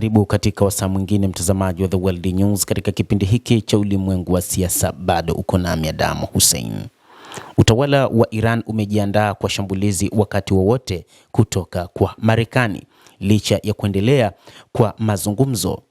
Karibu katika wasaa mwingine mtazamaji wa The World News. Katika kipindi hiki cha ulimwengu wa siasa bado uko nami Adam Hussein. Utawala wa Iran umejiandaa kwa shambulizi wakati wowote kutoka kwa Marekani licha ya kuendelea kwa mazungumzo.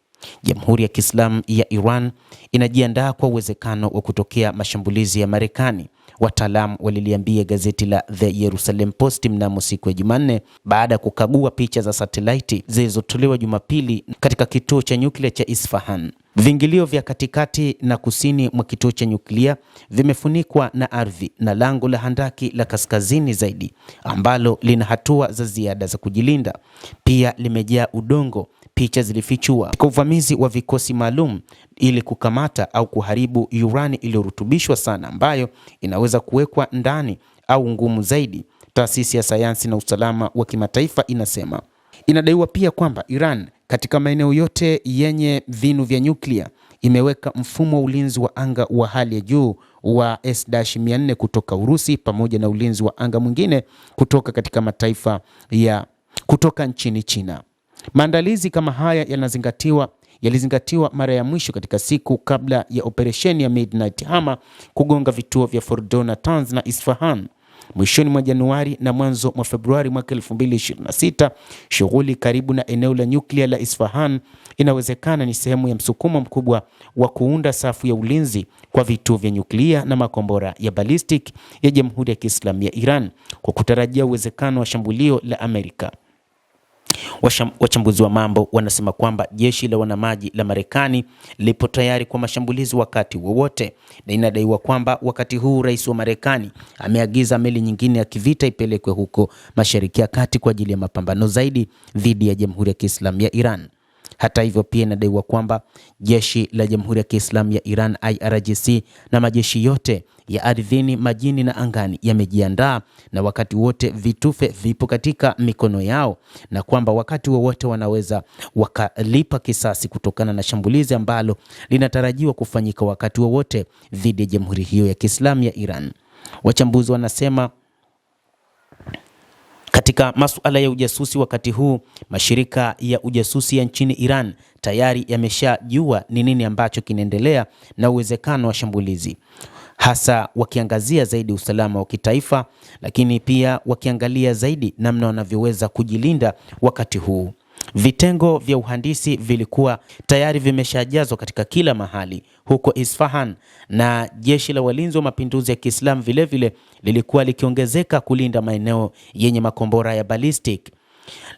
Jamhuri ya Kiislamu ya Iran inajiandaa kwa uwezekano wa kutokea mashambulizi ya Marekani. Wataalamu waliliambia gazeti la The Jerusalem Post mnamo siku ya Jumanne baada ya kukagua picha za satellite zilizotolewa Jumapili katika kituo cha nyuklia cha Isfahan. Vingilio vya katikati na kusini mwa kituo cha nyuklia vimefunikwa na ardhi na lango la handaki la kaskazini zaidi ambalo lina hatua za ziada za kujilinda pia limejaa udongo. Picha zilifichua kwa uvamizi wa vikosi maalum ili kukamata au kuharibu urani iliyorutubishwa sana ambayo inaweza kuwekwa ndani au ngumu zaidi. Taasisi ya sayansi na usalama wa kimataifa inasema. Inadaiwa pia kwamba Iran katika maeneo yote yenye vinu vya nyuklia imeweka mfumo wa ulinzi wa anga wa hali ya juu wa S-400 kutoka Urusi pamoja na ulinzi wa anga mwingine kutoka katika mataifa kutoka nchini China. Maandalizi kama haya yalizingatiwa mara ya mwisho katika siku kabla ya operesheni ya Midnight Hammer kugonga vituo vya Fordo, Natanz na Isfahan mwishoni mwa Januari na mwanzo mwa Februari mwaka 2026. Shughuli karibu na eneo la nyuklia la Isfahan inawezekana ni sehemu ya msukumo mkubwa wa kuunda safu ya ulinzi kwa vituo vya nyuklia na makombora ya ballistic ya Jamhuri ya Kiislamu ya Iran kwa kutarajia uwezekano wa shambulio la Amerika. Wachambuzi wa mambo wanasema kwamba jeshi la wanamaji la Marekani lipo tayari kwa mashambulizi wakati wowote, na inadaiwa kwamba wakati huu rais wa Marekani ameagiza meli nyingine ya kivita ipelekwe huko Mashariki ya Kati kwa ajili ya mapambano zaidi dhidi ya Jamhuri ya Kiislamu ya Iran. Hata hivyo pia inadaiwa kwamba jeshi la Jamhuri ya Kiislamu ya Iran IRGC na majeshi yote ya ardhini, majini na angani yamejiandaa na wakati wote vitufe vipo katika mikono yao, na kwamba wakati wowote wanaweza wakalipa kisasi kutokana na shambulizi ambalo linatarajiwa kufanyika wakati wowote dhidi ya Jamhuri hiyo ya Kiislamu ya Iran. Wachambuzi wanasema katika masuala ya ujasusi wakati huu mashirika ya ujasusi ya nchini Iran tayari yameshajua ni nini ambacho kinaendelea na uwezekano wa shambulizi, hasa wakiangazia zaidi usalama wa kitaifa, lakini pia wakiangalia zaidi namna wanavyoweza kujilinda wakati huu. Vitengo vya uhandisi vilikuwa tayari vimeshajazwa katika kila mahali huko Isfahan, na jeshi la walinzi wa mapinduzi ya Kiislamu vilevile lilikuwa likiongezeka kulinda maeneo yenye makombora ya ballistic,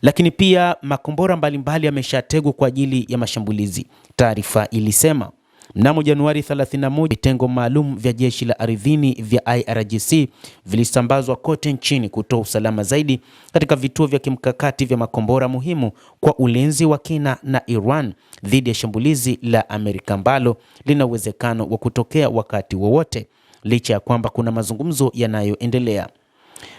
lakini pia makombora mbalimbali yameshategwa kwa ajili ya mashambulizi. Taarifa ilisema mnamo Januari 31 vitengo maalum vya jeshi la ardhini vya IRGC vilisambazwa kote nchini kutoa usalama zaidi katika vituo vya kimkakati vya makombora muhimu kwa ulinzi wa kina na Iran dhidi ya shambulizi la Amerika ambalo lina uwezekano wa kutokea wakati wowote licha ya kwamba kuna mazungumzo yanayoendelea.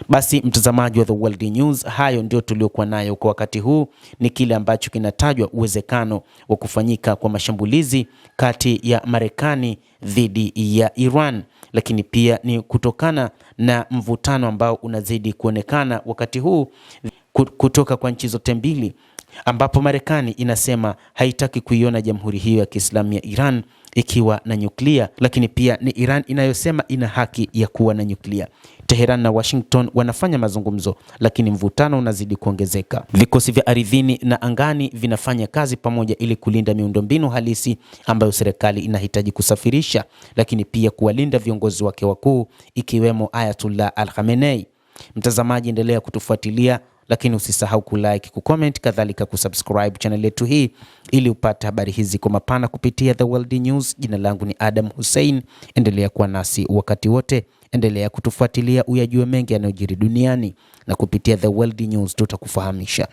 Basi mtazamaji wa The World News, hayo ndio tuliokuwa nayo kwa wakati huu. Ni kile ambacho kinatajwa uwezekano wa kufanyika kwa mashambulizi kati ya Marekani dhidi ya Iran, lakini pia ni kutokana na mvutano ambao unazidi kuonekana wakati huu kutoka kwa nchi zote mbili, ambapo Marekani inasema haitaki kuiona Jamhuri hiyo ya Kiislamu ya Iran ikiwa na nyuklia, lakini pia ni Iran inayosema ina haki ya kuwa na nyuklia. Teheran na Washington wanafanya mazungumzo, lakini mvutano unazidi kuongezeka. Vikosi vya ardhini na angani vinafanya kazi pamoja ili kulinda miundombinu halisi ambayo serikali inahitaji kusafirisha, lakini pia kuwalinda viongozi wake wakuu ikiwemo Ayatollah Al-Khamenei. Mtazamaji, endelea kutufuatilia, lakini usisahau kulike, kucomment, kadhalika kusubscribe channel yetu hii ili upate habari hizi kwa mapana kupitia The World News. Jina langu ni Adam Hussein. Endelea kuwa nasi wakati wote, endelea kutufuatilia uyajue mengi yanayojiri duniani, na kupitia The World News tutakufahamisha.